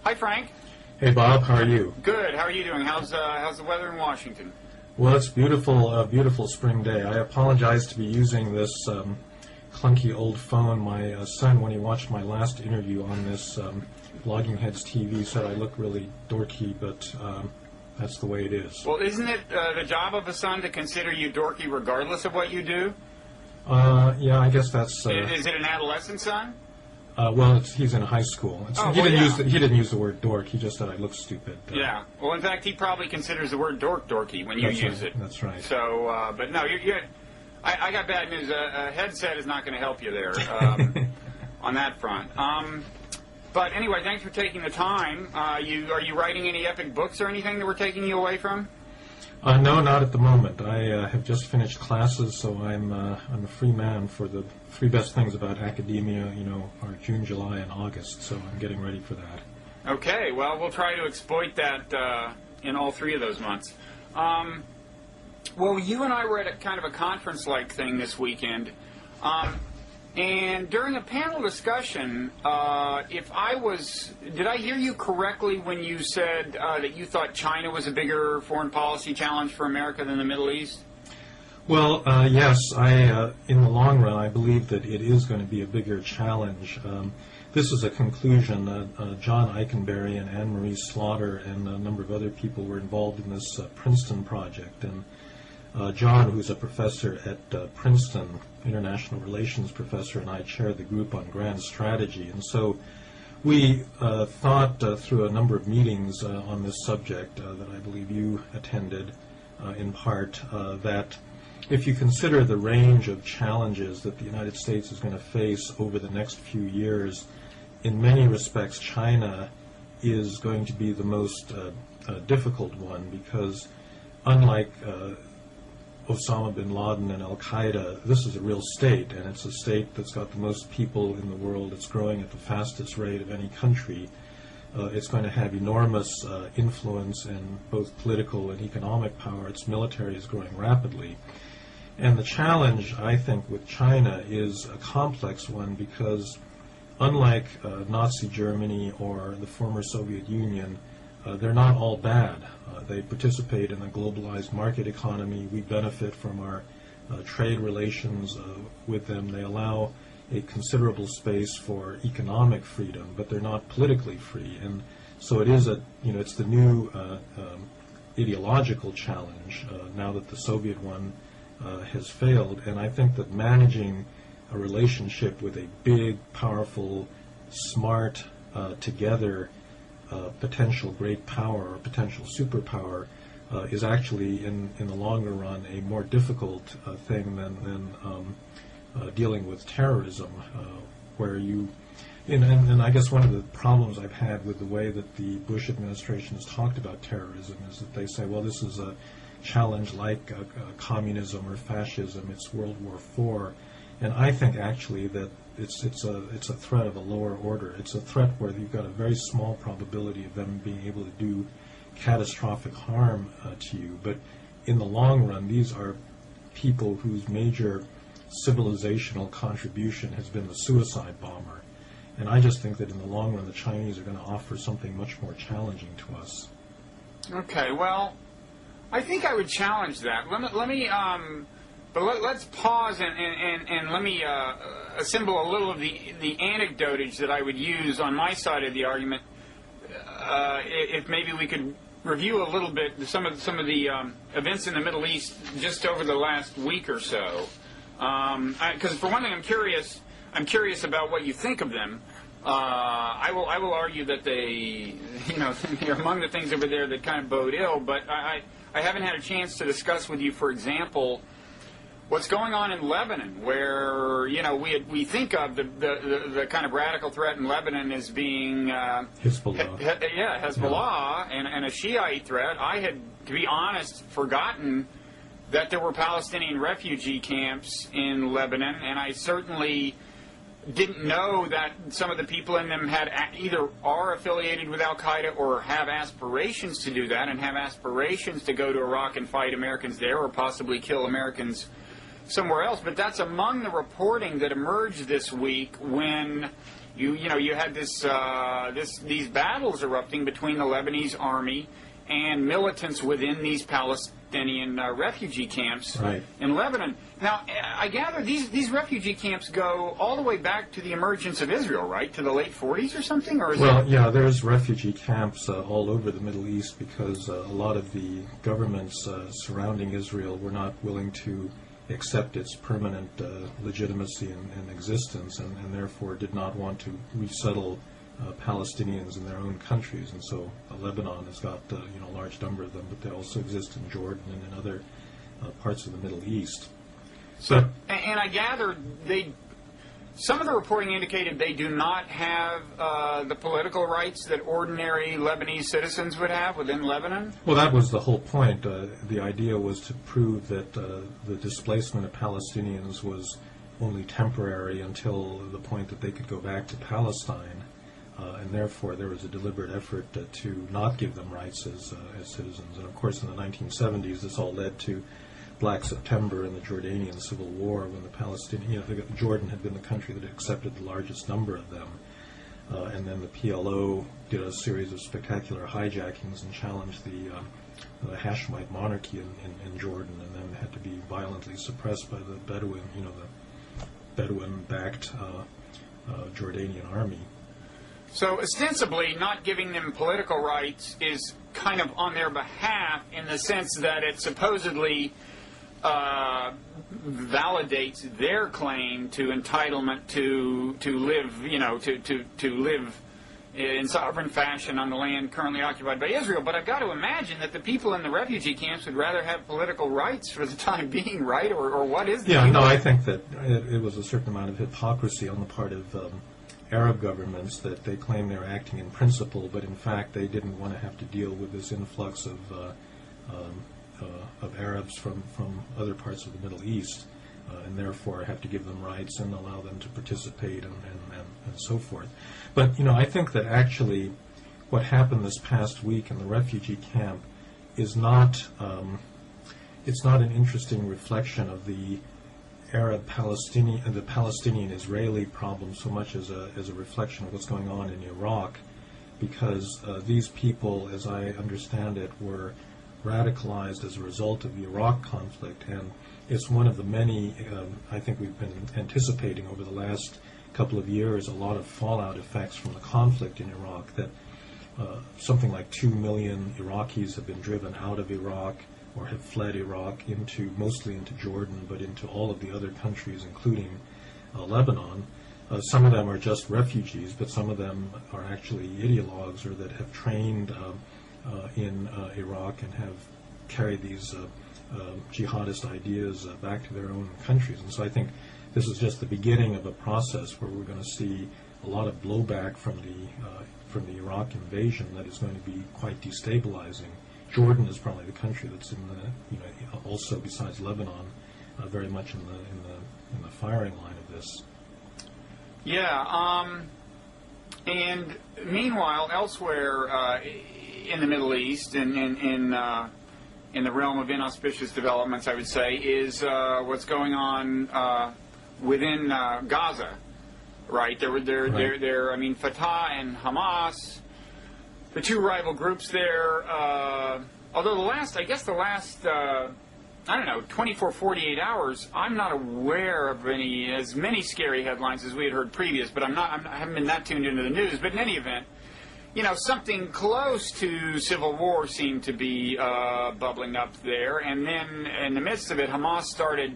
Hi, Frank. Hey, Bob. How are you? Good. How are you doing? How's the weather in Washington? Well, it's beautiful, beautiful spring day. I apologize to be using this clunky old phone. My son, when he watched my last interview on this Blogging Heads TV, said I look really dorky, but that's the way it is. Well, isn't it the job of a son to consider you dorky regardless of what you do? Yeah, I guess that's... Is it an adolescent son? Well, he's in high school. He didn't use the word dork. He just said I look stupid. Yeah. Well, in fact, he probably considers the word dork dorky when you use it. That's right. So, but no, I got bad news. A headset is not going to help you there on that front. But anyway, thanks for taking the time. Are you writing any epic books or anything that we're taking you away from? No, not at the moment. I have just finished classes, so I'm a free man for the 3 best things about academia, are June, July, and August, so I'm getting ready for that. Okay, well, we'll try to exploit that in all 3 of those months. Well, you and I were at a kind of a conference-like thing this weekend, and during a panel discussion, did I hear you correctly when you said that you thought China was a bigger foreign policy challenge for America than the Middle East? Well, yes, in the long run, I believe that it is going to be a bigger challenge. This is a conclusion. John Eikenberry and Anne-Marie Slaughter and a number of other people were involved in this Princeton project. And John, who's a professor at Princeton, international relations professor, and I chair the group on grand strategy. And so we thought through a number of meetings on this subject that I believe you attended in part, that if you consider the range of challenges that the United States is going to face over the next few years, in many respects China is going to be the most difficult one, because unlike Osama bin Laden and Al-Qaeda, this is a real state, and it's a state that's got the most people in the world. It's growing at the fastest rate of any country. It's going to have enormous influence in both political and economic power. Its military is growing rapidly. And the challenge, I think, with China is a complex one, because unlike Nazi Germany or the former Soviet Union, they're not all bad. They participate in a globalized market economy. We benefit from our trade relations with them. They allow a considerable space for economic freedom, but they're not politically free. And so it is it's the new ideological challenge now that the Soviet one has failed. And I think that managing a relationship with a big, powerful, smart, together potential great power or potential superpower is actually, in the longer run, a more difficult thing than dealing with terrorism, where and I guess one of the problems I've had with the way that the Bush administration has talked about terrorism is that they say, well, this is a challenge like communism or fascism, it's World War IV, and I think actually that it's a threat of a lower order. It's a threat where you've got a very small probability of them being able to do catastrophic harm to you. But in the long run, these are people whose major civilizational contribution has been the suicide bomber. And I just think that in the long run, the Chinese are going to offer something much more challenging to us. Okay, well, I think I would challenge that. Let's pause and let me assemble a little of the anecdotage that I would use on my side of the argument. If maybe we could review a little bit some of the events in the Middle East just over the last week or so. Because for one thing, I'm curious about what you think of them. I will argue that they're among the things over there that kind of bode ill. But I haven't had a chance to discuss with you, for example, what's going on in Lebanon, where we think of the kind of radical threat in Lebanon as being Hezbollah. Hezbollah, and a Shiite threat. I had, to be honest, forgotten that there were Palestinian refugee camps in Lebanon, and I certainly didn't know that some of the people in them had either are affiliated with Al-Qaeda or have aspirations to do that, and have aspirations to go to Iraq and fight Americans there or possibly kill Americans somewhere else. But that's among the reporting that emerged this week when You had these battles erupting between the Lebanese army and militants within these Palestinian refugee camps in Lebanon. Now, I gather these refugee camps go all the way back to the emergence of Israel, right? To the late 40s or something? Or there's refugee camps all over the Middle East because a lot of the governments surrounding Israel were not willing to accept its permanent legitimacy and existence, and therefore did not want to resettle Palestinians in their own countries. And so Lebanon has got a large number of them, but they also exist in Jordan and in other parts of the Middle East. So, and I gather some of the reporting indicated they do not have the political rights that ordinary Lebanese citizens would have within Lebanon? Well, that was the whole point. The idea was to prove that the displacement of Palestinians was only temporary until the point that they could go back to Palestine, and therefore there was a deliberate effort to not give them rights as citizens. And of course, in the 1970s, this all led to Black September and the Jordanian Civil War, when the Palestinian, Jordan had been the country that accepted the largest number of them, and then the PLO did a series of spectacular hijackings and challenged the Hashemite monarchy in Jordan, and then had to be violently suppressed by the Bedouin, the Bedouin-backed Jordanian army. So ostensibly, not giving them political rights is kind of on their behalf in the sense that it supposedly validates their claim to entitlement to live, to live in sovereign fashion on the land currently occupied by Israel. But I've got to imagine that the people in the refugee camps would rather have political rights for the time being, right? Or what is the deal? I think that it was a certain amount of hypocrisy on the part of Arab governments that they claim they're acting in principle, but in fact they didn't want to have to deal with this influx of Arabs from other parts of the Middle East, and therefore have to give them rights and allow them to participate and so forth. But I think that actually what happened this past week in the refugee camp is not it's not an interesting reflection of the Arab-Palestinian and the Palestinian-Israeli problem so much as a reflection of what's going on in Iraq, because these people, as I understand it, were radicalized as a result of the Iraq conflict, and it's one of the many, I think we've been anticipating over the last couple of years, a lot of fallout effects from the conflict in Iraq, that something like 2 million Iraqis have been driven out of Iraq or have fled Iraq mostly into Jordan, but into all of the other countries, including Lebanon. Some of them are just refugees, but some of them are actually ideologues or that have trained in Iraq and have carried these jihadist ideas back to their own countries. And so I think this is just the beginning of a process where we're going to see a lot of blowback from the Iraq invasion that is going to be quite destabilizing. Jordan is probably the country that's in the, also besides Lebanon, very much in the firing line of this. Yeah, and meanwhile, elsewhere in the Middle East, in the realm of inauspicious developments, I would say, is what's going on within Gaza. Right? There. I mean, Fatah and Hamas, the two rival groups there. Although the last 24, 48 hours, I'm not aware of as many scary headlines as we had heard previous, but I haven't been that tuned into the news. But in any event, something close to civil war seemed to be bubbling up there. And then in the midst of it, Hamas started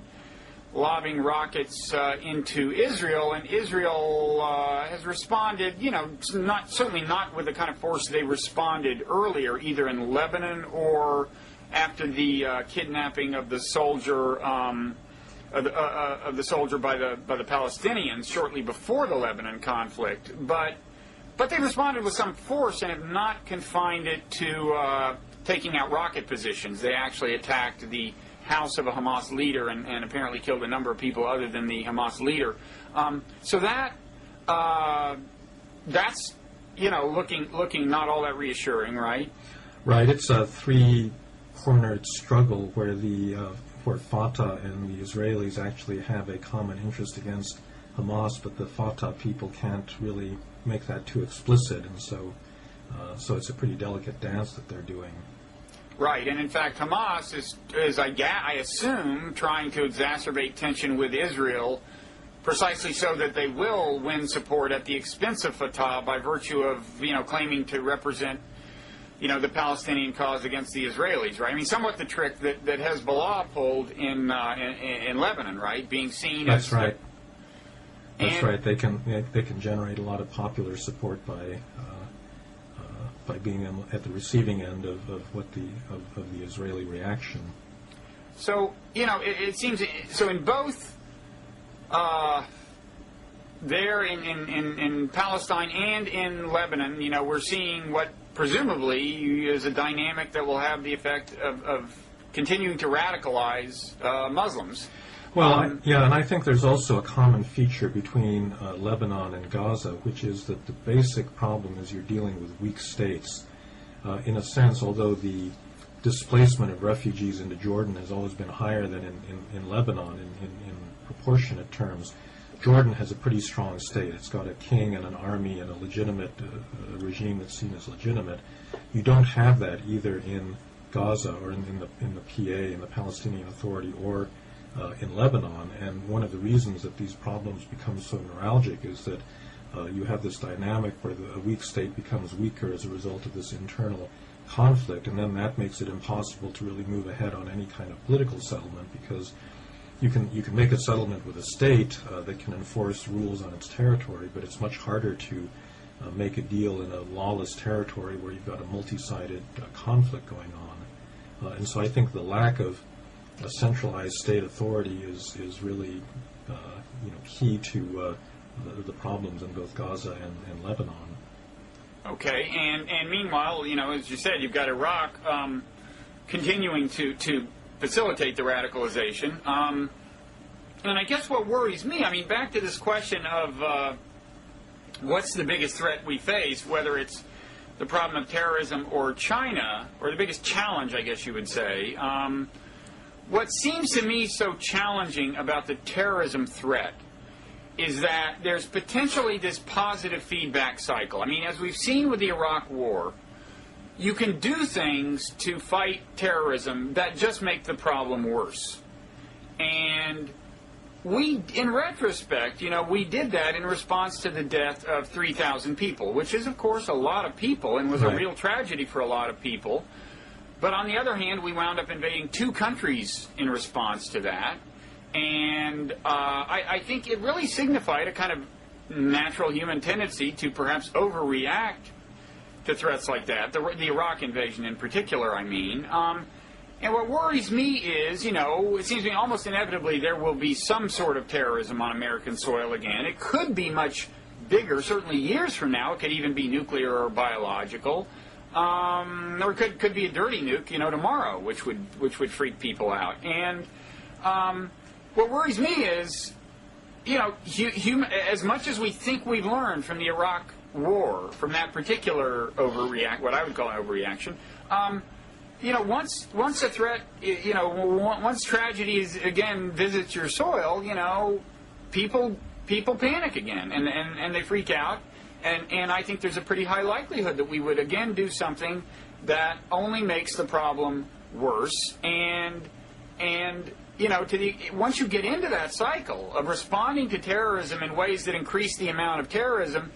lobbing rockets into Israel, and Israel has responded, certainly not with the kind of force they responded earlier, either in Lebanon or after the kidnapping of the soldier by the Palestinians shortly before the Lebanon conflict. But they responded with some force and have not confined it to taking out rocket positions. They actually attacked the house of a Hamas leader and apparently killed a number of people other than the Hamas leader. So that's looking not all that reassuring, right? Right. It's a three-cornered struggle where Fatah and the Israelis actually have a common interest against Hamas, but the Fatah people can't really make that too explicit, and so it's a pretty delicate dance that they're doing. Right, and in fact, Hamas is I assume, trying to exacerbate tension with Israel, precisely so that they will win support at the expense of Fatah by virtue of, claiming to represent, the Palestinian cause against the Israelis, right? I mean, somewhat the trick that Hezbollah pulled in Lebanon, right? Being seen That's as right. That's right. They can generate a lot of popular support by being at the receiving end of the Israeli reaction. So it seems so in both there in Palestine and in Lebanon, we're seeing what presumably is a dynamic that will have the effect of continuing to radicalize Muslims. Well, and I think there's also a common feature between Lebanon and Gaza, which is that the basic problem is you're dealing with weak states. In a sense, although the displacement of refugees into Jordan has always been higher than in Lebanon in proportionate terms, Jordan has a pretty strong state. It's got a king and an army and a legitimate regime that's seen as legitimate. You don't have that either in Gaza or in the PA, in the Palestinian Authority, or in Lebanon, and one of the reasons that these problems become so neuralgic is that you have this dynamic where a weak state becomes weaker as a result of this internal conflict, and then that makes it impossible to really move ahead on any kind of political settlement, because you can make a settlement with a state that can enforce rules on its territory, but it's much harder to make a deal in a lawless territory where you've got a multi-sided conflict going on. And so I think the lack of a centralized state authority is really key to the problems in both Gaza and Lebanon. Okay, and meanwhile, as you said, you've got Iraq continuing to facilitate the radicalization. And I guess what worries me, back to this question of what's the biggest threat we face, whether it's the problem of terrorism or China, or the biggest challenge, I guess you would say. What seems to me so challenging about the terrorism threat is that there's potentially this positive feedback cycle. As we've seen with the Iraq War, you can do things to fight terrorism that just make the problem worse. And we, in retrospect, we did that in response to the death of 3,000 people, which is, of course, a lot of people and was a real tragedy for a lot of people. But on the other hand, we wound up invading 2 countries in response to that. And I think it really signified a kind of natural human tendency to perhaps overreact to threats like that, the Iraq invasion in particular, And what worries me is, it seems to me almost inevitably there will be some sort of terrorism on American soil again. It could be much bigger, certainly years from now. It could even be nuclear or biological. Or it could be a dirty nuke, tomorrow, which would freak people out. And what worries me is, as much as we think we've learned from the Iraq War, from that particular what I would call an overreaction, once a threat, once tragedy again visits your soil, people panic again and they freak out. And I think there's a pretty high likelihood that we would again do something that only makes the problem worse. And once you get into that cycle of responding to terrorism in ways that increase the amount of terrorism,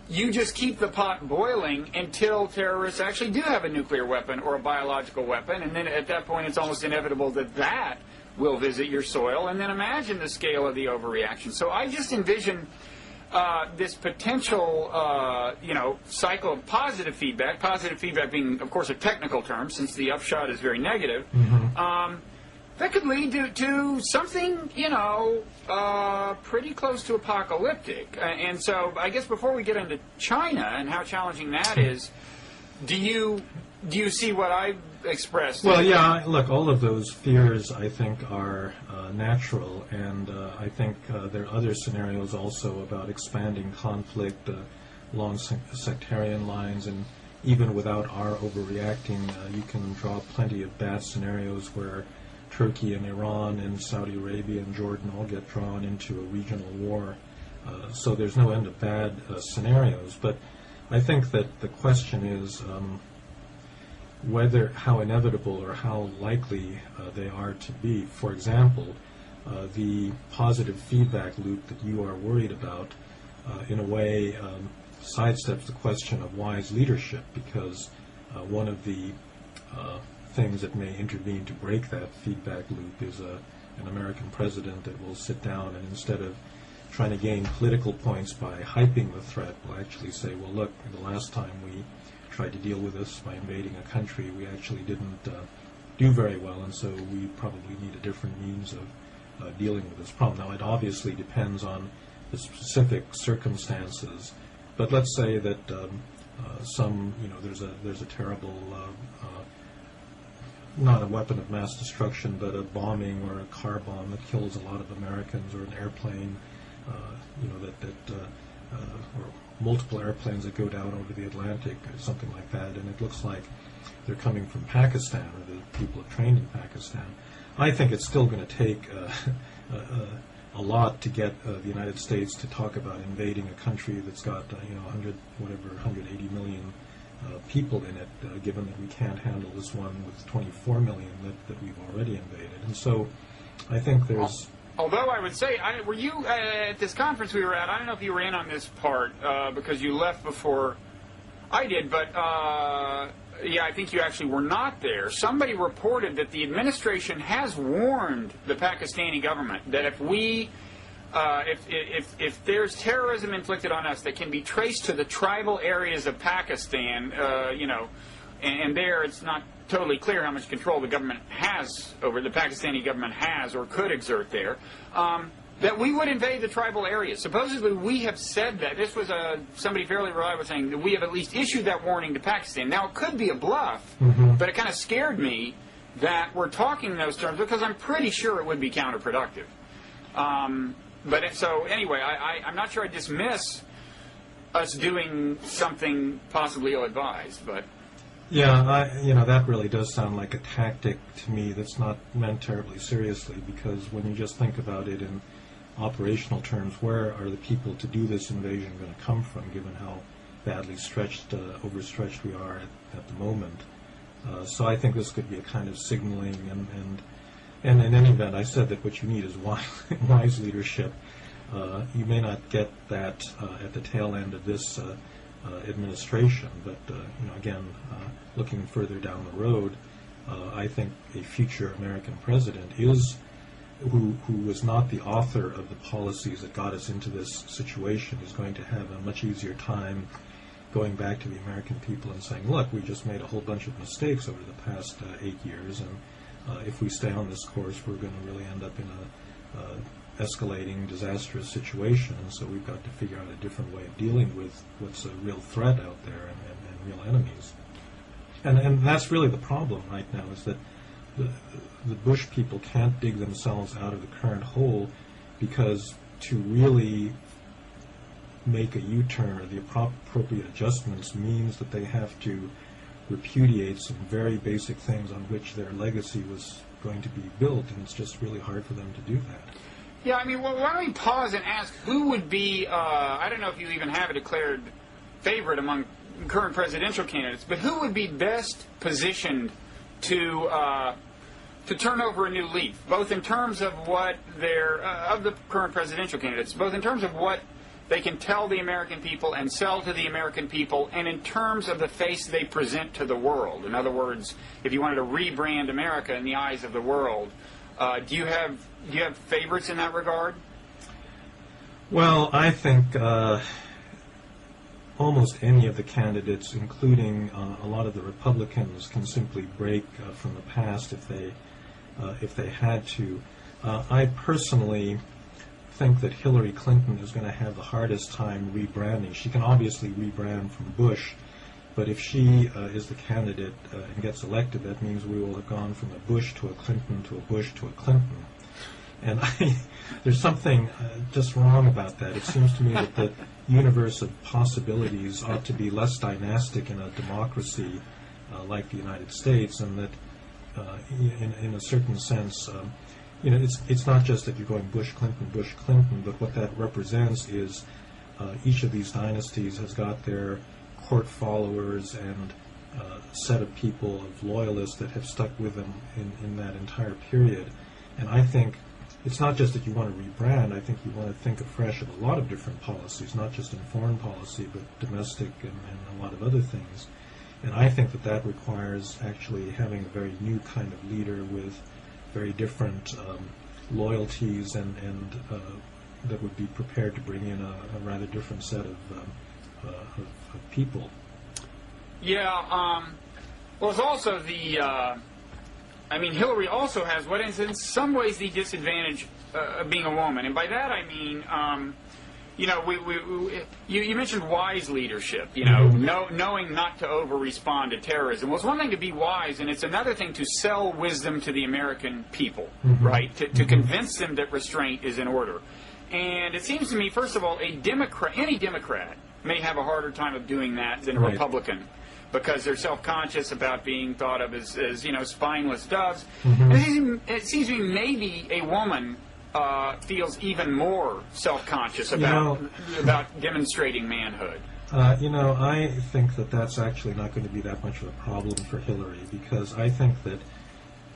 you just keep the pot boiling until terrorists actually do have a nuclear weapon or a biological weapon. And then at that point, it's almost inevitable that will visit your soil. And then imagine the scale of the overreaction. So I just envision this potential, cycle of positive feedback being, of course, a technical term, since the upshot is very negative, that could lead to something, pretty close to apocalyptic. And so I guess before we get into China and how challenging that is, do you see what I've expressed? Well, yeah, look, all of those fears, I think, are natural, and I think there are other scenarios also about expanding conflict along sectarian lines, and even without our overreacting, you can draw plenty of bad scenarios where Turkey and Iran and Saudi Arabia and Jordan all get drawn into a regional war. So there's no end of bad scenarios. But I think that the question is how inevitable or how likely they are to be. For example, the positive feedback loop that you are worried about, in a way, sidesteps the question of wise leadership, because one of the things that may intervene to break that feedback loop is an American president that will sit down and, instead of trying to gain political points by hyping the threat, will actually say, well, look, the last time we tried to deal with this by invading a country, we actually didn't do very well, and so we probably need a different means of dealing with this problem. Now, it obviously depends on the specific circumstances, but let's say that there's a terrible, not a weapon of mass destruction, but a bombing or a car bomb that kills a lot of Americans, or an airplane, or multiple airplanes that go down over the Atlantic, or something like that, and it looks like they're coming from Pakistan, or the people are trained in Pakistan. I think it's still going to take a lot to get the United States to talk about invading a country that's got 180 million people in it, given that we can't handle this one with 24 million that we've already invaded. And so I think there's... Although I would say, were you at this conference we were at, I don't know if you were in on this part because you left before I did, but yeah, I think you actually were not there. Somebody reported that the administration has warned the Pakistani government that if there's terrorism inflicted on us that can be traced to the tribal areas of Pakistan, and there it's not totally clear how much control the government has over, the Pakistani government has or could exert there, that we would invade the tribal areas. Supposedly we have said that. This was somebody fairly reliable saying that we have at least issued that warning to Pakistan. Now, it could be a bluff, but it kind of scared me that we're talking in those terms, because I'm pretty sure it would be counterproductive. So anyway, I'm not sure I dismiss us doing something possibly ill-advised, but... Yeah, that really does sound like a tactic to me that's not meant terribly seriously, because when you just think about it in operational terms, where are the people to do this invasion going to come from, given how badly overstretched we are at the moment? So I think this could be a kind of signaling, and in any event, I said that what you need is wise leadership. You may not get that at the tail end of this administration, but again, looking further down the road, I think a future American president who was not the author of the policies that got us into this situation is going to have a much easier time going back to the American people and saying, look, we just made a whole bunch of mistakes over the past 8 years, and if we stay on this course, we're going to really end up in a escalating, disastrous situation, and so we've got to figure out a different way of dealing with what's a real threat out there and real enemies. And that's really the problem right now, is that the Bush people can't dig themselves out of the current hole, because to really make a U-turn or the appropriate adjustments means that they have to repudiate some very basic things on which their legacy was going to be built, and it's just really hard for them to do that. Yeah, I mean, well, why don't we pause and ask who would be, I don't know if you even have a declared favorite among current presidential candidates, but who would be best positioned to turn over a new leaf, both in terms of what of the current presidential candidates, both in terms of what they can tell the American people and sell to the American people, and in terms of the face they present to the world. In other words, if you wanted to rebrand America in the eyes of the world, do you have favorites in that regard? Well, I think almost any of the candidates, including a lot of the Republicans, can simply break from the past if they had to. I personally think that Hillary Clinton is going to have the hardest time rebranding. She can obviously rebrand from Bush, but if she is the candidate and gets elected, that means we will have gone from a Bush to a Clinton to a Bush to a Clinton. And there's something just wrong about that. It seems to me that the universe of possibilities ought to be less dynastic in a democracy like the United States, and that in a certain sense, it's not just that you're going Bush, Clinton, but what that represents is each of these dynasties has got their court followers and set of people, of loyalists that have stuck with them in that entire period. And I think it's not just that you want to rebrand, I think you want to think afresh of a lot of different policies, not just in foreign policy, but domestic and a lot of other things. And I think that requires actually having a very new kind of leader with very different loyalties and that would be prepared to bring in a rather different set of people. Yeah, well, it's also Hillary also has what is in some ways the disadvantage of being a woman. And by that I mean, you mentioned wise leadership, knowing not to over-respond to terrorism. Well, it's one thing to be wise, and it's another thing to sell wisdom to the American people, right? To convince them that restraint is in order. And it seems to me, first of all, any Democrat may have a harder time of doing that than a Republican, because they're self-conscious about being thought of as spineless doves. It seems to me maybe a woman feels even more self-conscious about demonstrating manhood. I think that's actually not going to be that much of a problem for Hillary, because I think that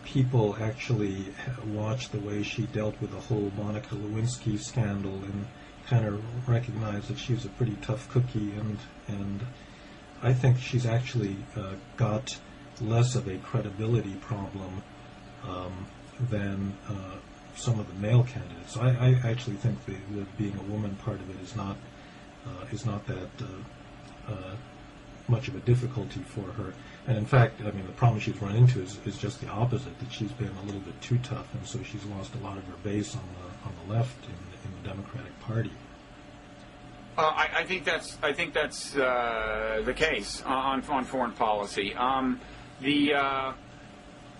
people actually watched the way she dealt with the whole Monica Lewinsky scandal and kind of recognized that she's a pretty tough cookie, and I think she's actually got less of a credibility problem than some of the male candidates. So I actually think that being a woman part of it is not that much of a difficulty for her. And in fact, the problem she's run into is just the opposite, that she's been a little bit too tough, and so she's lost a lot of her base on the left in the Democratic Party. I think that's the case on foreign policy.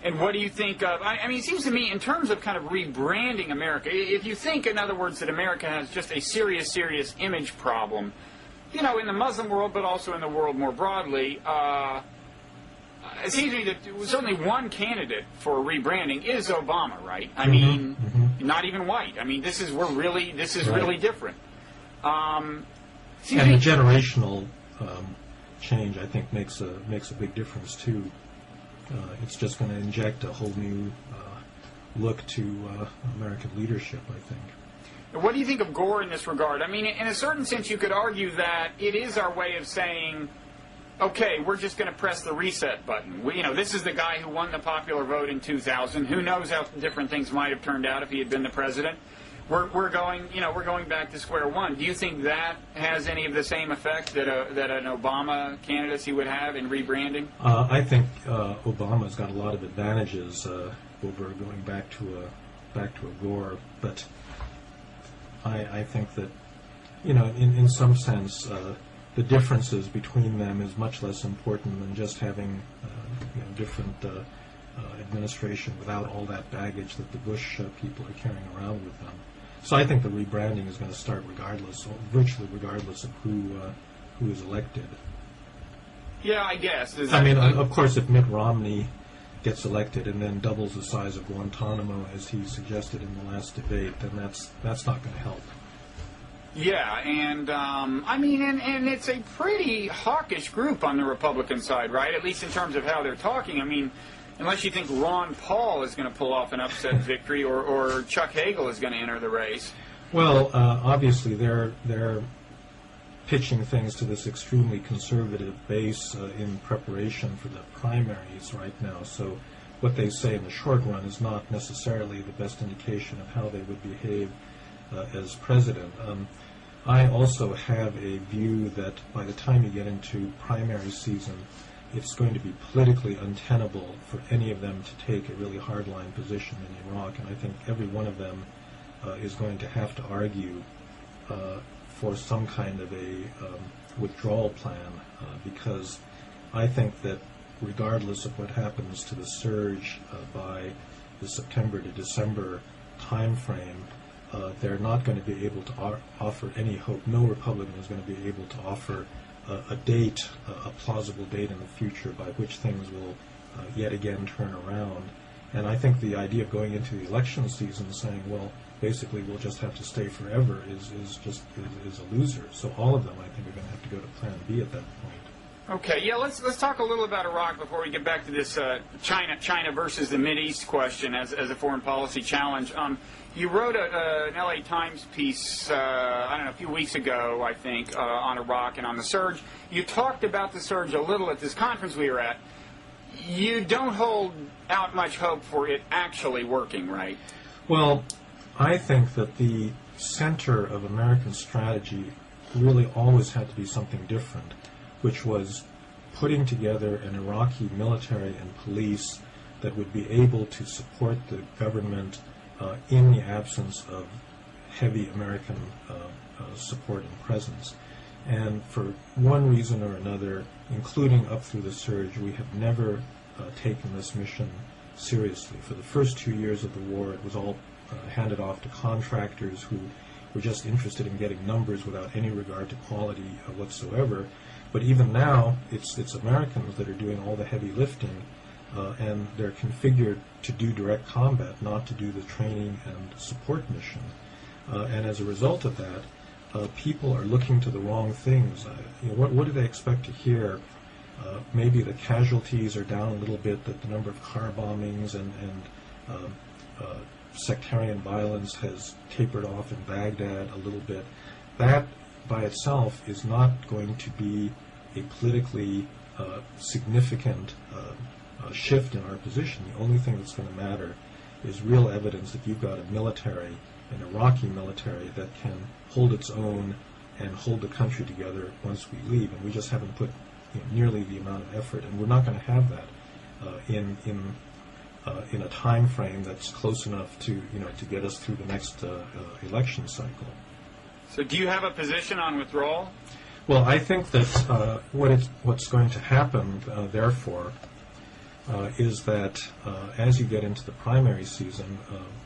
And what do you think of? It seems to me, in terms of kind of rebranding America, if you think, in other words, that America has just a serious image problem, in the Muslim world, but also in the world more broadly, it seems to me that certainly one candidate for rebranding is Obama, right? Not even white. This is really different. And the generational change, I think, makes a big difference too. It's just going to inject a whole new look to American leadership, I think. What do you think of Gore in this regard? In a certain sense, you could argue that it is our way of saying, okay, we're just going to press the reset button. This is the guy who won the popular vote in 2000. Who knows how different things might have turned out if he had been the president? We're going back to square one. Do you think that has any of the same effect that an Obama candidacy would have in rebranding? I think Obama's got a lot of advantages over going back to a Gore, but I think that in some sense the differences between them is much less important than just having different administration without all that baggage that the Bush people are carrying around with them. So I think the rebranding is going to start virtually regardless of who is elected. Yeah, I guess. Of course, if Mitt Romney gets elected and then doubles the size of Guantanamo, as he suggested in the last debate, then that's not going to help. Yeah, and and it's a pretty hawkish group on the Republican side, right? At least in terms of how they're talking. Unless you think Ron Paul is going to pull off an upset victory, or Chuck Hagel is going to enter the race. Well, obviously they're pitching things to this extremely conservative base in preparation for the primaries right now. So what they say in the short run is not necessarily the best indication of how they would behave as president. I also have a view that by the time you get into primary season, it's going to be politically untenable for any of them to take a really hardline position in Iraq, and I think every one of them is going to have to argue for some kind of a withdrawal plan, because I think that regardless of what happens to the surge by the September to December time frame, they're not going to be able to offer any hope. No Republican is going to be able to offer a plausible date in the future by which things will yet again turn around. And I think the idea of going into the election season saying, well, basically we'll just have to stay forever is a loser. So all of them, I think, are going to have to go to Plan B at that point. Okay, yeah, let's talk a little about Iraq before we get back to this China versus the Mideast question as a foreign policy challenge. You wrote an LA Times piece, I don't know, a few weeks ago, I think, on Iraq and on the surge. You talked about the surge a little at this conference we were at. You don't hold out much hope for it actually working, right? Well, I think that the center of American strategy really always had to be something different, which was putting together an Iraqi military and police that would be able to support the government in the absence of heavy American support and presence. And for one reason or another, including up through the surge, we have never taken this mission seriously. For the first 2 years of the war, it was all handed off to contractors who were just interested in getting numbers without any regard to quality whatsoever. But even now, it's Americans that are doing all the heavy lifting, and they're configured to do direct combat, not to do the training and support mission. And as a result of that, people are looking to the wrong things. What do they expect to hear? Maybe the casualties are down a little bit, that the number of car bombings and sectarian violence has tapered off in Baghdad a little bit. That by itself is not going to be a politically significant shift in our position. The only thing that's going to matter is real evidence that you've got a military, an Iraqi military, that can hold its own and hold the country together once we leave. And we just haven't put nearly the amount of effort, and we're not going to have that in a time frame that's close enough to get us through the next election cycle. So, do you have a position on withdrawal? Well, I think that what's going to happen, therefore, is that as you get into the primary season,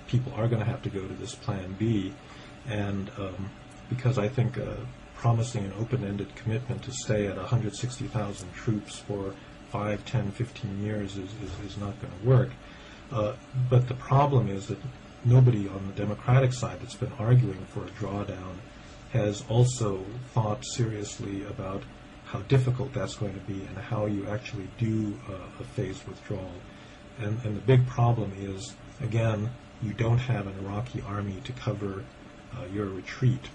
people are going to have to go to this Plan B, and because I think promising an open-ended commitment to stay at 160,000 troops for 5, 10, 15 years is not going to work. But the problem is that nobody on the Democratic side that's been arguing for a drawdown has also thought seriously about how difficult that's going to be and how you actually do a phased withdrawal. And the big problem is, again, you don't have an Iraqi army to cover your retreat.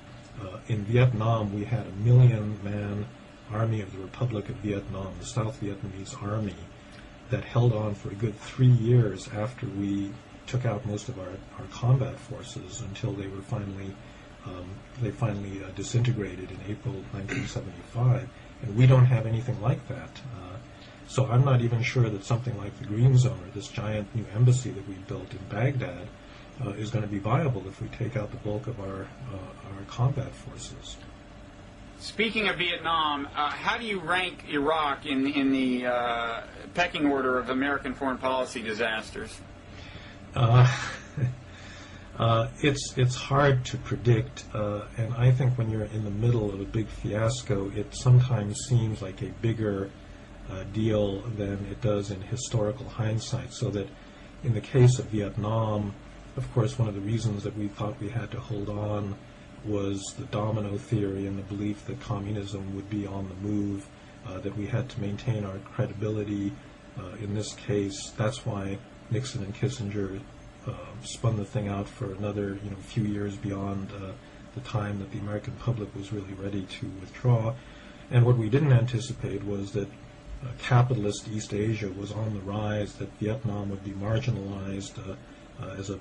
In Vietnam, we had a 1 million-man army of the Republic of Vietnam, the South Vietnamese army, that held on for a good 3 years after we took out most of our combat forces until they were finally disintegrated in April 1975. And we don't have anything like that. So I'm not even sure that something like the Green Zone or this giant new embassy that we built in Baghdad is going to be viable if we take out the bulk of our combat forces. Speaking of Vietnam, how do you rank Iraq in the pecking order of American foreign policy disasters? It's hard to predict, and I think when you're in the middle of a big fiasco, it sometimes seems like a bigger deal than it does in historical hindsight. So that in the case of Vietnam, of course, one of the reasons that we thought we had to hold on was the domino theory and the belief that communism would be on the move, that we had to maintain our credibility. In this case, that's why Nixon and Kissinger spun the thing out for another few years beyond the time that the American public was really ready to withdraw. And what we didn't anticipate was that capitalist East Asia was on the rise, that Vietnam would be marginalized as a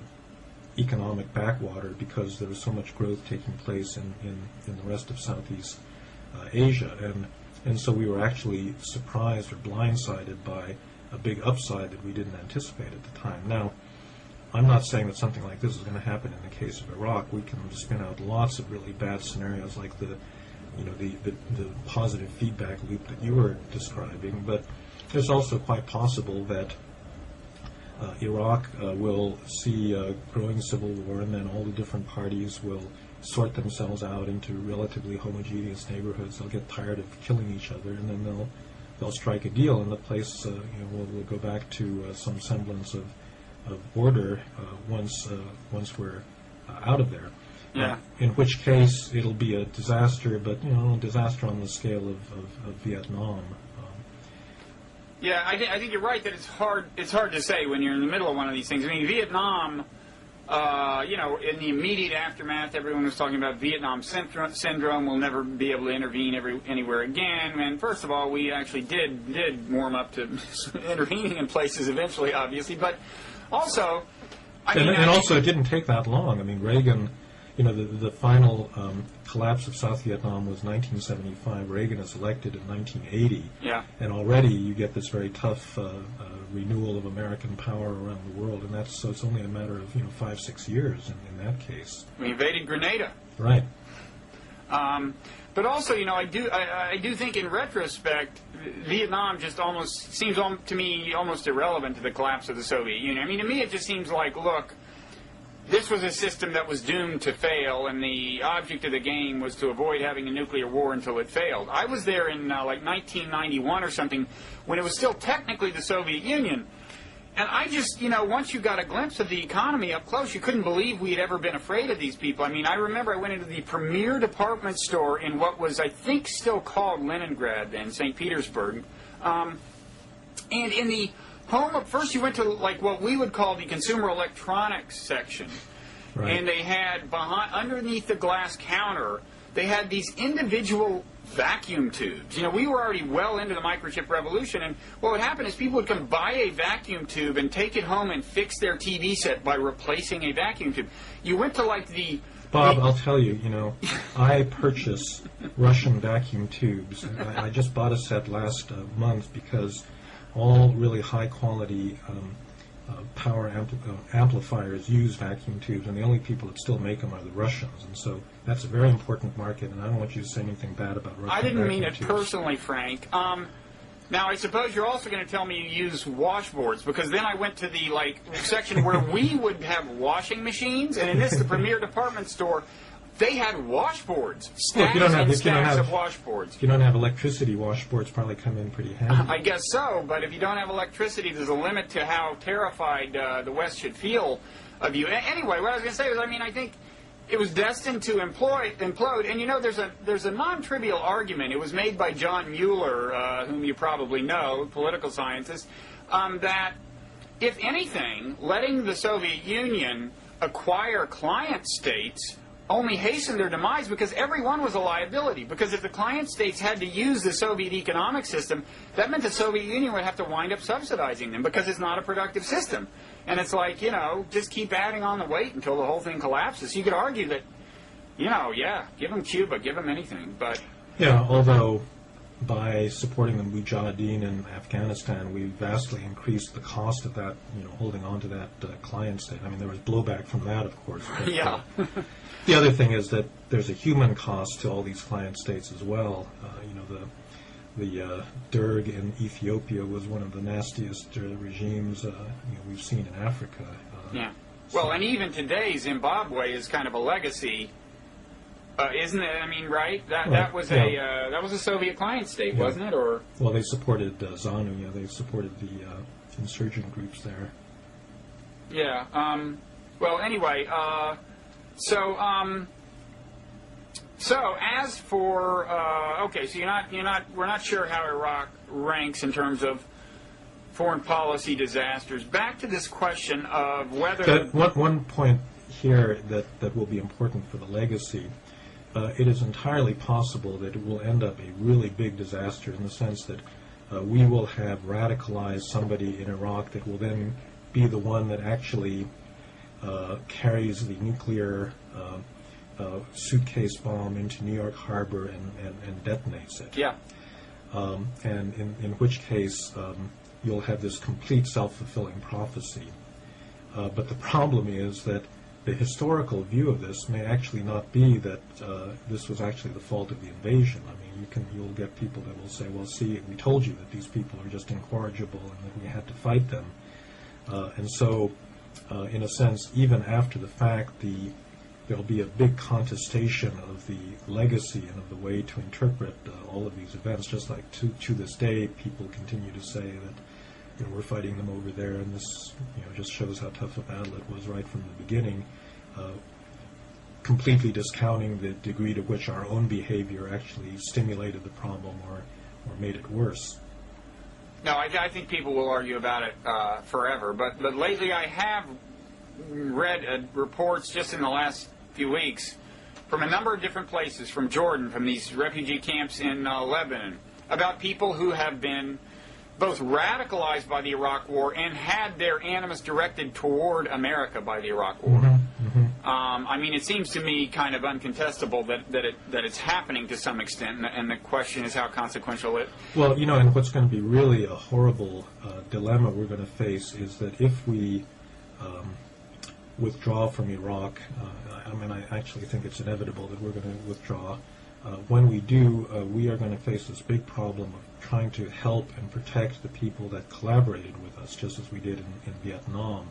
economic backwater because there was so much growth taking place in the rest of Southeast Asia. And so we were actually surprised or blindsided by a big upside that we didn't anticipate at the time. Now, I'm not saying that something like this is going to happen in the case of Iraq. We can spin out lots of really bad scenarios like the positive feedback loop that you were describing, but it's also quite possible that Iraq will see a growing civil war, and then all the different parties will sort themselves out into relatively homogeneous neighborhoods. They'll get tired of killing each other, and then they'll strike a deal, and the place will go back to some semblance of order once we're out of there. Yeah. In which case it'll be a disaster, but a disaster on the scale of Vietnam. Yeah, I think you're right that it's hard to say when you're in the middle of one of these things. I mean, Vietnam, in the immediate aftermath, everyone was talking about Vietnam syndrome. We'll never be able to intervene anywhere again. And first of all, we actually did warm up to intervening in places eventually, obviously. But also, also it didn't take that long. I mean, Reagan, the final collapse of South Vietnam was 1975. Reagan is elected in 1980. Yeah. And already you get this very tough renewal of American power around the world, and so it's only a matter of 5-6 years in that case. We invaded Grenada. Right. But also, I do think in retrospect, Vietnam just almost seems to me almost irrelevant to the collapse of the Soviet Union. I mean, to me it just seems like, look, this was a system that was doomed to fail, and the object of the game was to avoid having a nuclear war until it failed. I was there in 1991 or something when it was still technically the Soviet Union. And I just, once you got a glimpse of the economy up close, you couldn't believe we had ever been afraid of these people. I mean, I remember I went into the premier department store in what was, I think, still called Leningrad then, St. Petersburg. And in the home of, first you went to what we would call the consumer electronics section. Right. And they had underneath the glass counter, they had these individual vacuum tubes. We were already well into the microchip revolution, and what would happen is people would come buy a vacuum tube and take it home and fix their TV set by replacing a vacuum tube. You went to Bob, I'll tell you, I purchase Russian vacuum tubes. I just bought a set last month because all really high-quality power amplifiers use vacuum tubes, and the only people that still make them are the Russians. And so that's a very important market, and I don't want you to say anything bad about Russian I didn't mean it tubes. Personally, Frank. Now, I suppose you're also going to tell me you use washboards, because then I went to the section where we would have washing machines, and in the premier department store, they had washboards, stacks and stacks of washboards. If you don't have electricity, washboards probably come in pretty handy. I guess so, but if you don't have electricity, there's a limit to how terrified the West should feel of you. Anyway, what I was going to say was, I think it was destined to implode. And there's a non-trivial argument. It was made by John Mueller, whom you probably know, political scientist, that if anything, letting the Soviet Union acquire client states only hastened their demise, because every one was a liability. Because if the client states had to use the Soviet economic system, that meant the Soviet Union would have to wind up subsidizing them, because it's not a productive system. And it's just keep adding on the weight until the whole thing collapses. You could argue that, give them Cuba, give them anything. But yeah, although by supporting the Mujahideen in Afghanistan, we vastly increased the cost of that, holding on to that client state. I mean, there was blowback from that, of course. But, yeah. The other thing is that there's a human cost to all these client states as well. The Derg in Ethiopia was one of the nastiest regimes we've seen in Africa. Yeah. Well, and even today, Zimbabwe is kind of a legacy, isn't it? I mean, right? That was a Soviet client state, wasn't it? Or they supported ZANU. Yeah, they supported the insurgent groups there. Yeah. Well, anyway. So as for we're not sure how Iraq ranks in terms of foreign policy disasters. Back to this question of whether one point here that will be important for the legacy. It is entirely possible that it will end up a really big disaster, in the sense that we will have radicalized somebody in Iraq that will then be the one that actually carries the nuclear suitcase bomb into New York Harbor and detonates it. Yeah. And in which case you'll have this complete self-fulfilling prophecy. But the problem is that the historical view of this may actually not be that this was actually the fault of the invasion. I mean, you'll get people that will say, well, see, we told you that these people are just incorrigible and that we had to fight them. And so, in a sense, even after the fact, there'll be a big contestation of the legacy and of the way to interpret all of these events, just like to this day people continue to say we're fighting them over there, and this just shows how tough a battle it was right from the beginning, completely discounting the degree to which our own behavior actually stimulated the problem or made it worse. No, I think people will argue about it forever, but lately I have read reports just in the last few weeks from a number of different places, from Jordan, from these refugee camps in Lebanon, about people who have been both radicalized by the Iraq War and had their animus directed toward America by the Iraq War. I mean, it seems to me kind of uncontestable that it's happening to some extent, and the question is how consequential it. Well, and what's going to be really a horrible dilemma we're going to face is that if we withdraw from Iraq, I actually think it's inevitable that we're going to withdraw. When we do, we are going to face this big problem of trying to help and protect the people that collaborated with us, just as we did in Vietnam,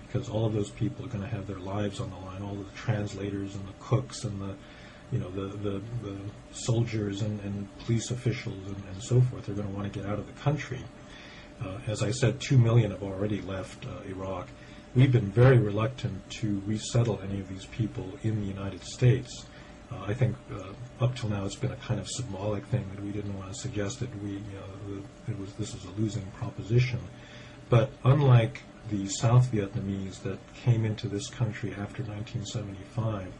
because all of those people are going to have their lives on the line. All of the translators and the cooks and the soldiers and police officials and so forth are going to want to get out of the country. As I said, 2 million have already left Iraq. We've been very reluctant to resettle any of these people in the United States. I think up till now it's been a kind of symbolic thing that we didn't want to suggest that this is a losing proposition. But unlike the South Vietnamese that came into this country after 1975,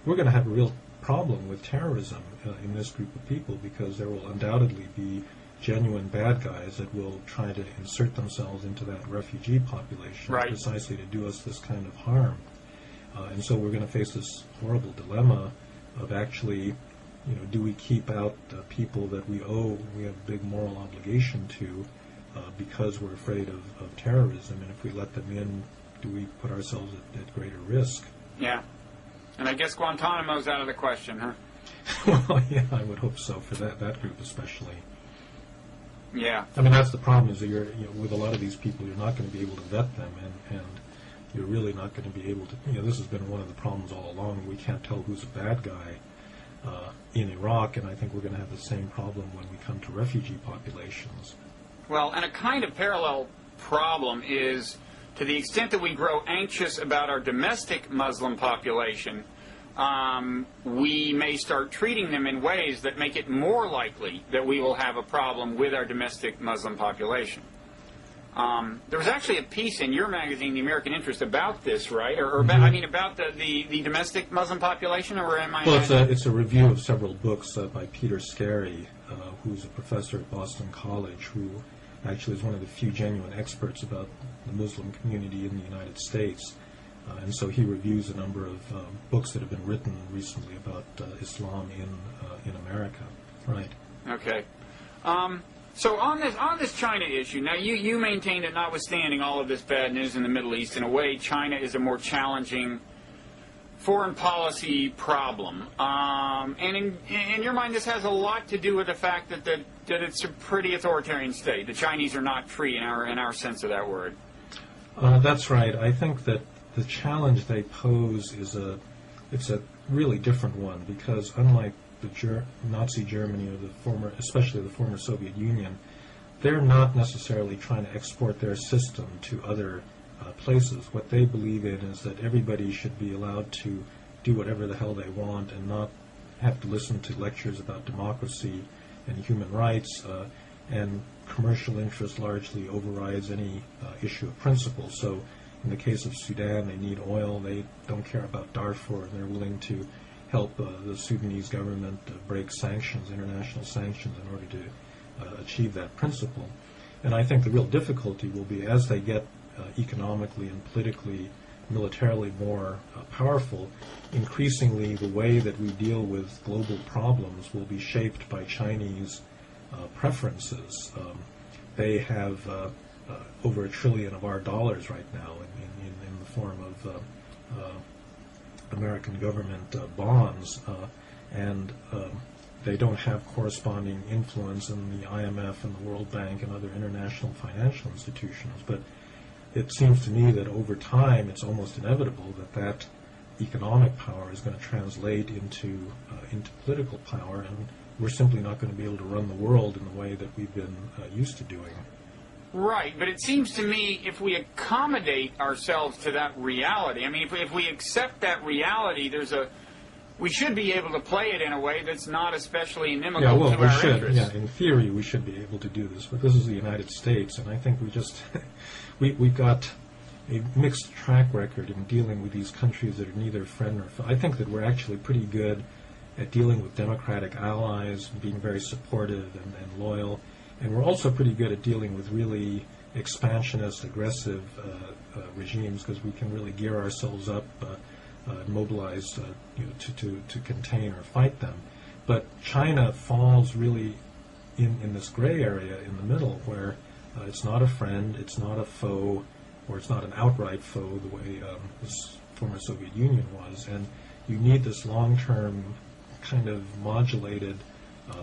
we're going to have a real problem with terrorism in this group of people, because there will undoubtedly be genuine bad guys that will try to insert themselves into that refugee population, right, precisely to do us this kind of harm. And so we're going to face this horrible dilemma of actually, do we keep out people that we have a big moral obligation to because we're afraid of terrorism, and if we let them in, do we put ourselves at greater risk? Yeah. And I guess Guantanamo's out of the question, huh? Well, yeah, I would hope so, for that group especially. Yeah. I mean, that's the problem, is that with a lot of these people, you're not going to be able to vet them, and you're really not going to be able to, this has been one of the problems all along. We can't tell who's a bad guy in Iraq, and I think we're going to have the same problem when we come to refugee populations. Well, and a kind of parallel problem is, to the extent that we grow anxious about our domestic Muslim population, we may start treating them in ways that make it more likely that we will have a problem with our domestic Muslim population. There was actually a piece in your magazine, The American Interest, about this, right? Or about, about the domestic Muslim population, or am I? Well, it's a review of several books by Peter Scarry, who's a professor at Boston College, who actually is one of the few genuine experts about the Muslim community in the United States. And so he reviews a number of books that have been written recently about Islam in America. Right. Okay. So on this China issue, now you maintain that notwithstanding all of this bad news in the Middle East, in a way China is a more challenging foreign policy problem. And in your mind, this has a lot to do with the fact that it's a pretty authoritarian state. The Chinese are not free in our sense of that word. That's right. I think that the challenge they pose is a really different one, because unlike the Nazi Germany or especially the former Soviet Union, they're not necessarily trying to export their system to other places. What they believe in is that everybody should be allowed to do whatever the hell they want and not have to listen to lectures about democracy and human rights, and commercial interest largely overrides any issue of principle. So in the case of Sudan, they need oil. They don't care about Darfur, and they're willing to help the Sudanese government break sanctions, international sanctions, in order to achieve that principle. And I think the real difficulty will be, as they get economically and politically, militarily more powerful, increasingly the way that we deal with global problems will be shaped by Chinese preferences. They have over $1 trillion of our dollars right now in the form of American government bonds, and they don't have corresponding influence in the IMF and the World Bank and other international financial institutions. But it seems to me that over time it's almost inevitable that economic power is going to translate into political power, and we're simply not going to be able to run the world in the way that we've been used to doing. Right, but it seems to me if we accommodate ourselves to that reality, I mean, if we accept that reality, we should be able to play it in a way that's not especially inimical to our interests. Yeah, in theory, we should be able to do this, but this is the United States, and I think we just we've got a mixed track record in dealing with these countries that are neither friend nor foe. I think that we're actually pretty good at dealing with democratic allies, being very supportive and loyal. And we're also pretty good at dealing with really expansionist, aggressive regimes because we can really gear ourselves up and mobilize to contain or fight them. But China falls really in this gray area in the middle where it's not a friend, it's not a foe, or it's not an outright foe the way the former Soviet Union was. And you need this long-term kind of modulated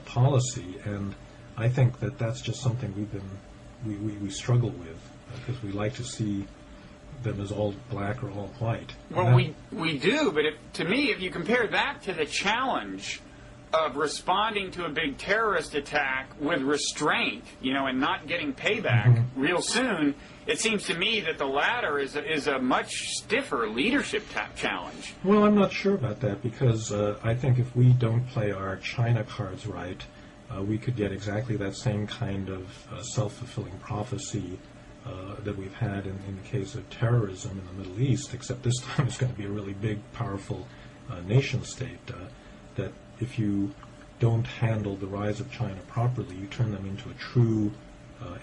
policy, and I think that that's just something we struggle with because we like to see them as all black or all white. Well, we do, but to me, if you compare that to the challenge of responding to a big terrorist attack with restraint, and not getting payback real soon, it seems to me that the latter is a much stiffer leadership challenge. Well, I'm not sure about that because I think if we don't play our China cards right, we could get exactly that same kind of self-fulfilling prophecy that we've had in the case of terrorism in the Middle East, except this time it's going to be a really big, powerful nation-state that if you don't handle the rise of China properly, you turn them into a true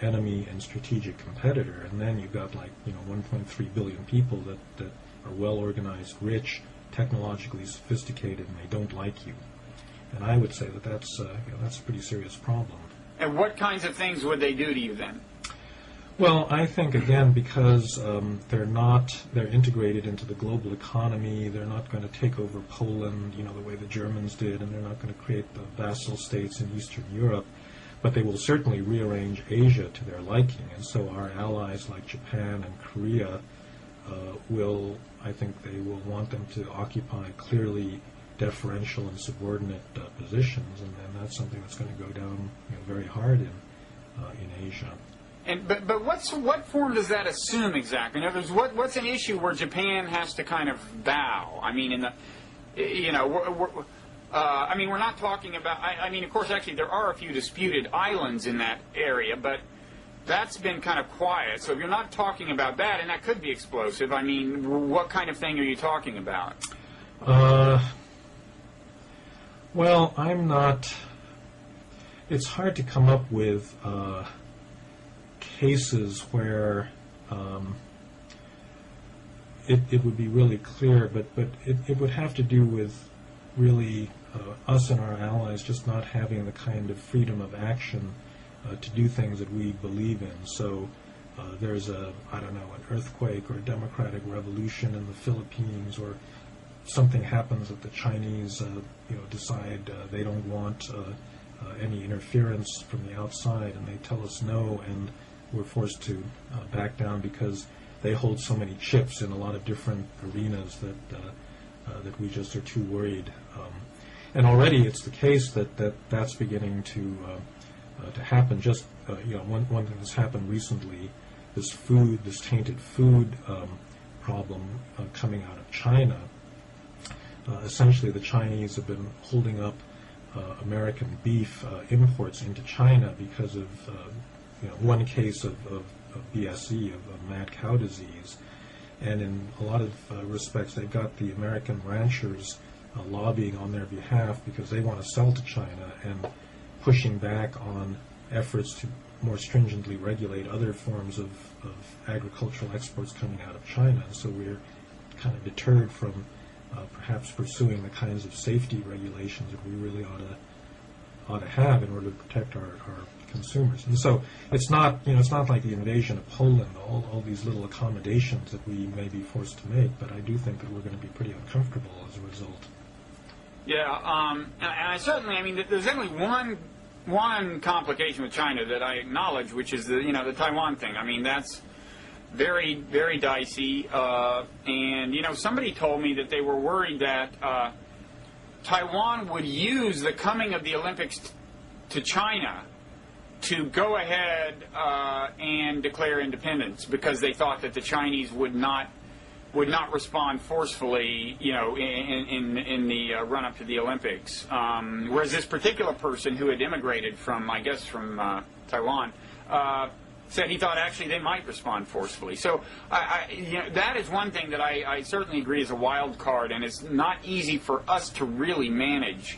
enemy and strategic competitor, and then you've got 1.3 billion people that are well-organized, rich, technologically sophisticated, and they don't like you. And I would say that that's a pretty serious problem. And what kinds of things would they do to you then? Well, I think, again, because they're integrated into the global economy, they're not going to take over Poland, the way the Germans did, and they're not going to create the vassal states in Eastern Europe, but they will certainly rearrange Asia to their liking. And so our allies like Japan and Korea I think they will want them to occupy clearly deferential and subordinate positions, and that's something that's going to go down very hard in Asia. But what form does that assume exactly? In other words, what's an issue where Japan has to kind of bow? I mean, we're not talking about. I mean, of course, actually, there are a few disputed islands in that area, but that's been kind of quiet. So if you're not talking about that, and that could be explosive, I mean, what kind of thing are you talking about? Well, I'm not. It's hard to come up with cases where it would be really clear, but it would have to do with really us and our allies just not having the kind of freedom of action to do things that we believe in. So there's an earthquake or a democratic revolution in the Philippines, or something happens that the Chinese decide they don't want any interference from the outside, and they tell us no, and we're forced to back down because they hold so many chips in a lot of different arenas that we just are too worried. And already it's the case that's beginning to happen. Just one thing that's happened recently, this tainted food problem coming out of China. Essentially, the Chinese have been holding up American beef imports into China because of one case of BSE, of mad cow disease, and in a lot of respects, they've got the American ranchers lobbying on their behalf because they want to sell to China and pushing back on efforts to more stringently regulate other forms of agricultural exports coming out of China. And so we're kind of deterred from perhaps pursuing the kinds of safety regulations that we really ought to have in order to protect our consumers. And so it's not like the invasion of Poland, all these little accommodations that we may be forced to make, but I do think that we're going to be pretty uncomfortable as a result. Yeah, and I mean, there's only one complication with China that I acknowledge, which is the Taiwan thing. I mean, that's very, very dicey. And somebody told me that they were worried that Taiwan would use the coming of the Olympics to China to go ahead and and declare independence because they thought that the Chinese would not respond forcefully, in the run-up to the Olympics. Whereas this particular person who had immigrated from, I guess, from Taiwan, said he thought actually they might respond forcefully. So that is one thing that I certainly agree is a wild card, and it's not easy for us to really manage.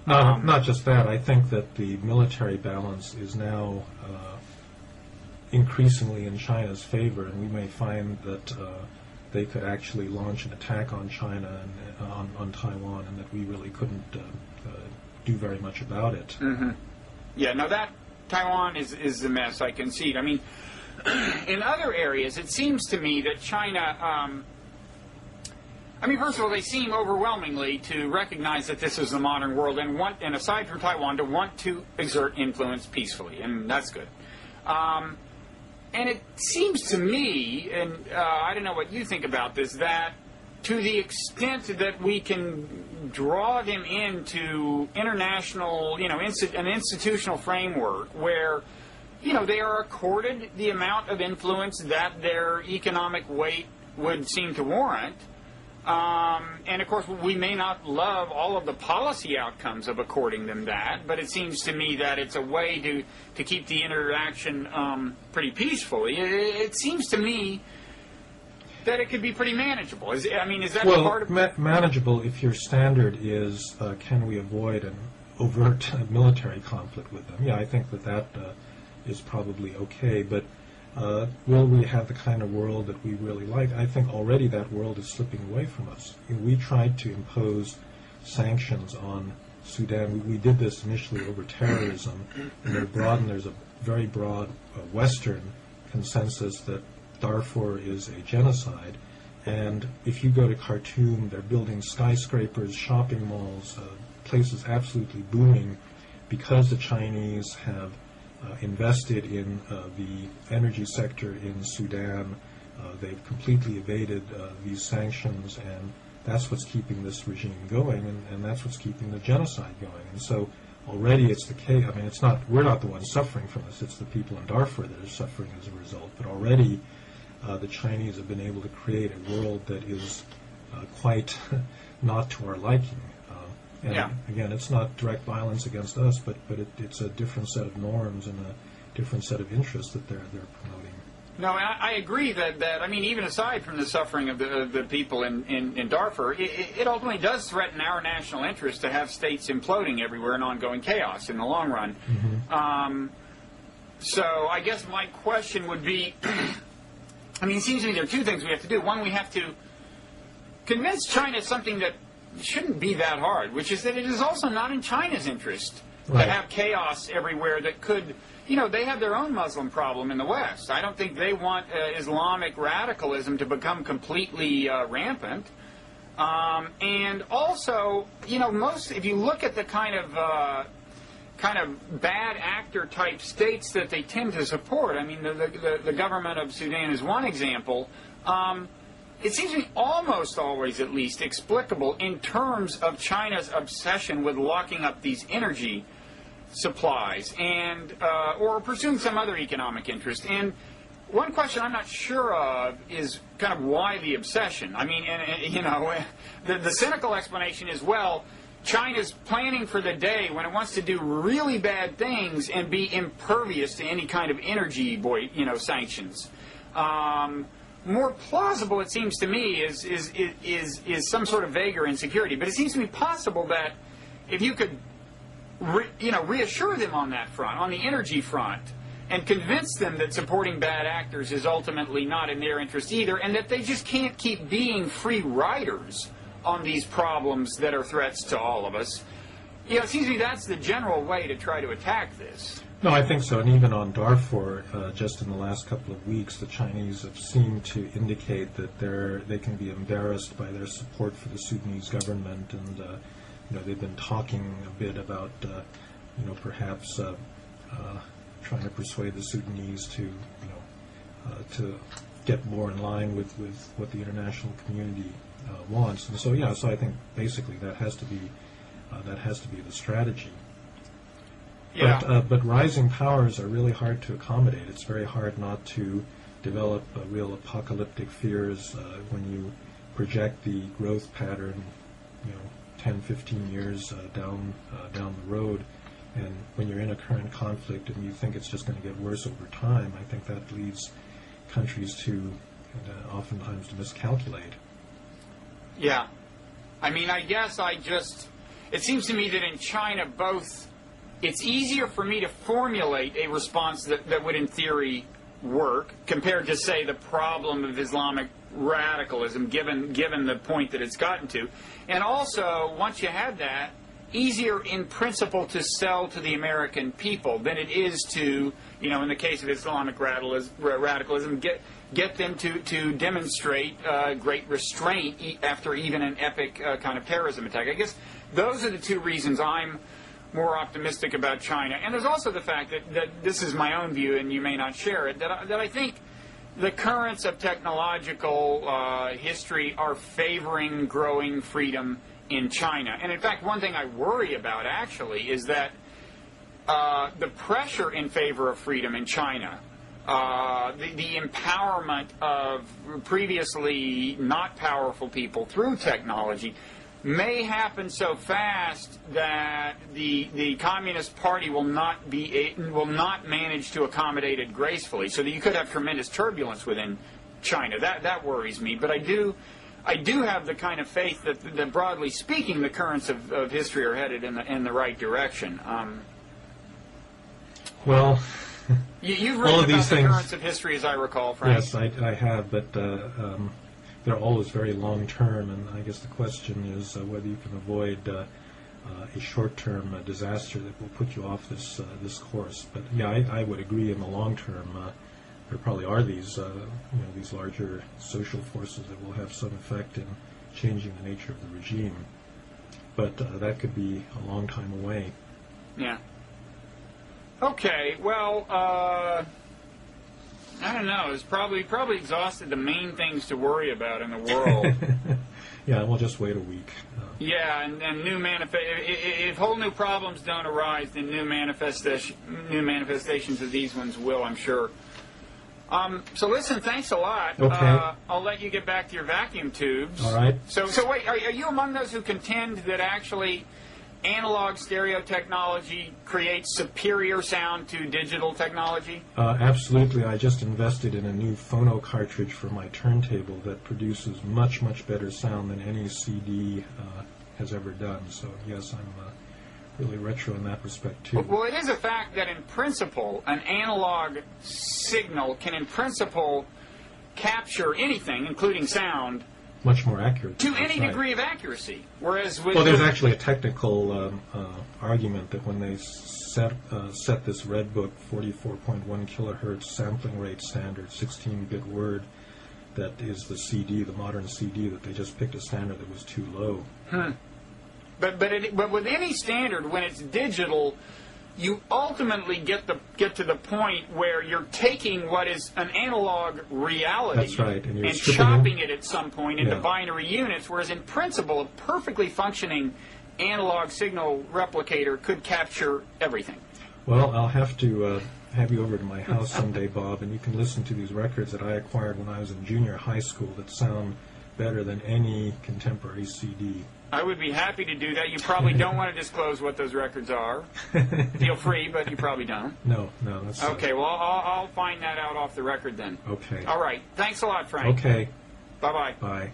No, not just that. I think that the military balance is now increasingly in China's favor, and we may find that they could actually launch an attack on China and on Taiwan, and that we really couldn't do very much about it. Mm-hmm. Yeah, no, that Taiwan is a mess, I concede. I mean, in other areas, it seems to me that China, first of all, they seem overwhelmingly to recognize that this is the modern world and aside from Taiwan, to want to exert influence peacefully, and that's good. And it seems to me, and I don't know what you think about this, that to the extent that we can draw them into international, an institutional framework where, they are accorded the amount of influence that their economic weight would seem to warrant. And of course, we may not love all of the policy outcomes of according them that, but it seems to me that it's a way to keep the interaction pretty peacefully. It seems to me that it could be pretty manageable. Is that part of manageable if your standard is can we avoid an overt military conflict with them? Yeah, I think that is probably okay, but will we have the kind of world that we really like? I think already that world is slipping away from us. We tried to impose sanctions on Sudan. We did this initially over terrorism, and there's a very broad Western consensus that Darfur is a genocide. And if you go to Khartoum, they're building skyscrapers, shopping malls, places absolutely booming because the Chinese have invested in the energy sector in Sudan. They've completely evaded these sanctions, and that's what's keeping this regime going, and that's what's keeping the genocide going. And so already it's the case. We're not the ones suffering from this. It's the people in Darfur that are suffering as a result. But already the Chinese have been able to create a world that is quite not to our liking. And again, it's not direct violence against us, but it's a different set of norms and a different set of interests that they're promoting. No, I agree that even aside from the suffering of the people in Darfur, it ultimately does threaten our national interest to have states imploding everywhere and ongoing chaos in the long run. Mm-hmm. So I guess my question would be, it seems to me there are two things we have to do. One, we have to convince China something that shouldn't be that hard, which is that it is also not in China's interest to have chaos everywhere that could, they have their own Muslim problem in the West. I don't think they want Islamic radicalism to become completely rampant. And also, if you look at the kind of bad actor type states that they tend to support, the government of Sudan is one example. It seems to me almost always, at least, explicable in terms of China's obsession with locking up these energy supplies and or pursuing some other economic interest. And one question I'm not sure of is kind of why the obsession. The cynical explanation is, well, China's planning for the day when it wants to do really bad things and be impervious to any kind of energy, sanctions. More plausible, it seems to me, is some sort of vaguer insecurity. But it seems to me possible that if you could, reassure them on that front, on the energy front, and convince them that supporting bad actors is ultimately not in their interest either, and that they just can't keep being free riders on these problems that are threats to all of us. It seems to me that's the general way to try to attack this. No, I think so. And even on Darfur, just in the last couple of weeks, the Chinese have seemed to indicate that they can be embarrassed by their support for the Sudanese government, and they've been talking a bit about perhaps trying to persuade the Sudanese to get more in line with what the international community wants. And so I think basically that has to be the strategy. Yeah. But rising powers are really hard to accommodate. It's very hard not to develop real apocalyptic fears when you project the growth pattern, 10, 15 years down the road. And when you're in a current conflict and you think it's just going to get worse over time, I think that leads countries to oftentimes to miscalculate. Yeah. I mean, I guess it seems to me that in China, it's easier for me to formulate a response that would, in theory, work compared to, say, the problem of Islamic radicalism, given the point that it's gotten to. And also, once you have that, easier in principle to sell to the people than it is to, in the case of Islamic radicalism, get them to demonstrate great restraint after even an epic kind of terrorism attack. I guess those are the two reasons I'm more optimistic about China. And there's also the fact that this is my own view, and you may not share it, that I think the currents of technological history are favoring growing freedom in China. And in fact, one thing I worry about, actually, is that the pressure in favor of freedom in China, the empowerment of previously not powerful people through technology, may happen so fast that the Communist Party will not manage to accommodate it gracefully, so that you could have tremendous turbulence within China. That worries me. But I do have the kind of faith that broadly speaking, the currents of history are headed in the right direction. Well, you've written about the currents of history, as I recall, Frank. Yes, I have, but they're always very long-term, and I guess the question is whether you can avoid a short-term disaster that will put you off this course. But yeah, I would agree in the long term. There probably are these larger social forces that will have some effect in changing the nature of the regime, but that could be a long time away. Yeah. Okay. Well, I don't know. It's probably exhausted the main things to worry about in the world. Yeah, we'll just wait a week. Yeah, and if whole new problems don't arise, then new manifestations of these ones will, I'm sure. So listen, thanks a lot. Okay. I'll let you get back to your vacuum tubes. All right. So wait, are you among those who contend that actually analog stereo technology creates superior sound to digital technology? Absolutely. I just invested in a new phono cartridge for my turntable that produces much, much better sound than any CD has ever done. So yes, I'm really retro in that respect too. Well, it is a fact that in principle, an analog signal can in principle capture anything, including sound, much more accurate. To any degree of accuracy. Whereas with... Well, there's actually a technical argument that when they set this Redbook 44.1 kilohertz sampling rate standard, 16-bit word, that is the CD, the modern CD, that they just picked a standard that was too low. But with any standard, when it's digital, you ultimately get to the point where you're taking what is an analog reality. That's right. And chopping it at some point into binary units, whereas in principle, a perfectly functioning analog signal replicator could capture everything. Well, I'll have to have you over to my house someday, Bob, and you can listen to these records that I acquired when I was in junior high school that sound better than any contemporary CD. I would be happy to do that. You probably don't want to disclose what those records are. Feel free, but you probably don't. No, that's... Okay, well, I'll find that out off the record then. Okay. All right. Thanks a lot, Frank. Okay. Bye-bye. Bye.